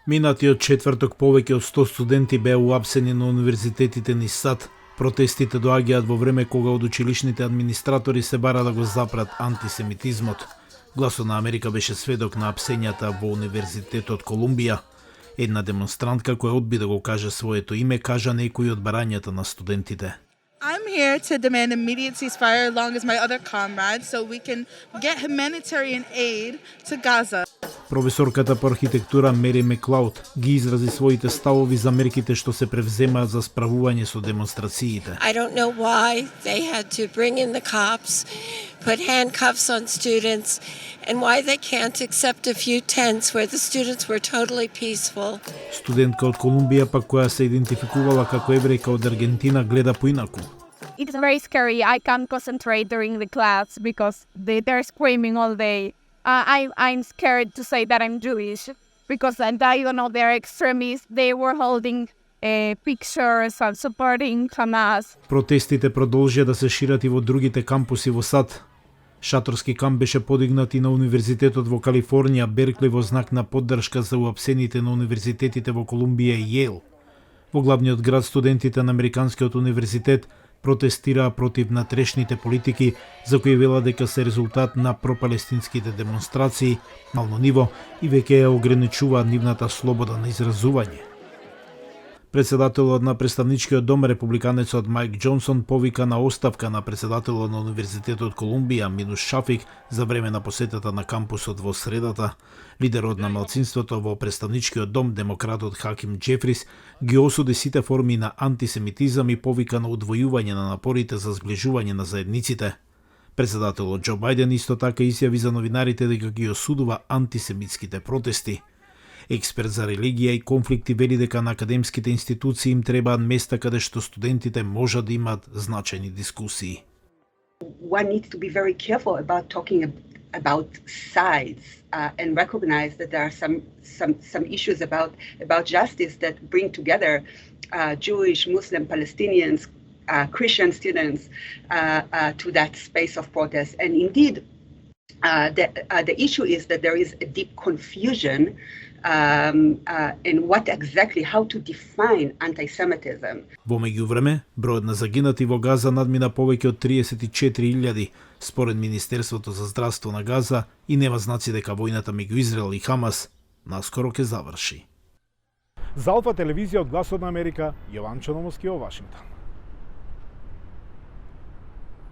Минатиот четврток повеќе од 100 студенти беа уапсени на универзитетите низ САД. Протестите доаѓаат во време кога од училишните администратори се бара да го запрат антисемитизмот. Гласот на Америка беше сведок на апсењата во Универзитетот Колумбија. Една демонстрантка која одби да го каже своето име кажа некои од барањата на студентите. I'm here to demand immediate ceasefire along as my other comrades so we can get humanitarian aid to Gaza. Професорката по архитектура Мери Меклауд ги изрази своите ставови за мерките што се превземаат за справување со демонстрациите. I don't know why they had to bring in the cops, put handcuffs on students, and why they can't accept a few tents where the students were totally peaceful. Студентка од Колумбија пак која се идентификувала како еврејка од Аргентина гледа поинаку. It's very scary. I can't concentrate during the class because they're screaming all day. I'm scared to say that I'm Jewish because they're extremists. They were holding pictures and supporting Hamas. Протестите продолжија да се шират и во другите кампуси во САД. Шаторски камп беше подигнат и на Универзитетот во Калифорнија, Беркли, во знак на поддршка за уапсените на универзитетите во Колумбија и Јейл. Во главниот град студентите на Американскиот универзитет протестираа против натрешните политики за кои вела дека се резултат на пропалестинските демонстрации, мално ниво и веќе ја ограничуваат нивната слобода на изразување. Председателот на Представничкиот дом, републиканецот Мајк Џонсон, повика на оставка на председателот на Универзитетот Колумбија, Минуш Шафик, за време на посетата на кампусот во средата. Лидерот на малцинството во Представничкиот дом, демократот Хаким Џефрис, ги осуди сите форми на антисемитизам и повика на удвојување на напорите за зближување на заедниците. Председателот Џо Бајден исто така изјави за новинарите дека ги осудува антисемитските протести. Експерт за религија и конфликти вели дека на академските институции им требаат места каде што студентите можат да имаат значајни дискусии. One needs to be very careful about talking about sides and recognize that there are some issues about justice that bring together Jewish, Muslim, Palestinians, Christian students to that space of protest. And indeed, the issue is that there is a deep confusion in how to define anti-Semitism. Во меѓувреме, бројот на загинати во Газа надмина повеќе од 34.000, според Министерството за здравство на Газа, и нема знаци дека војната меѓу Израел и Хамас наскоро ќе заврши. За Алфа телевизија од Гласот на Америка, Јован Чономовски во Вашингтон.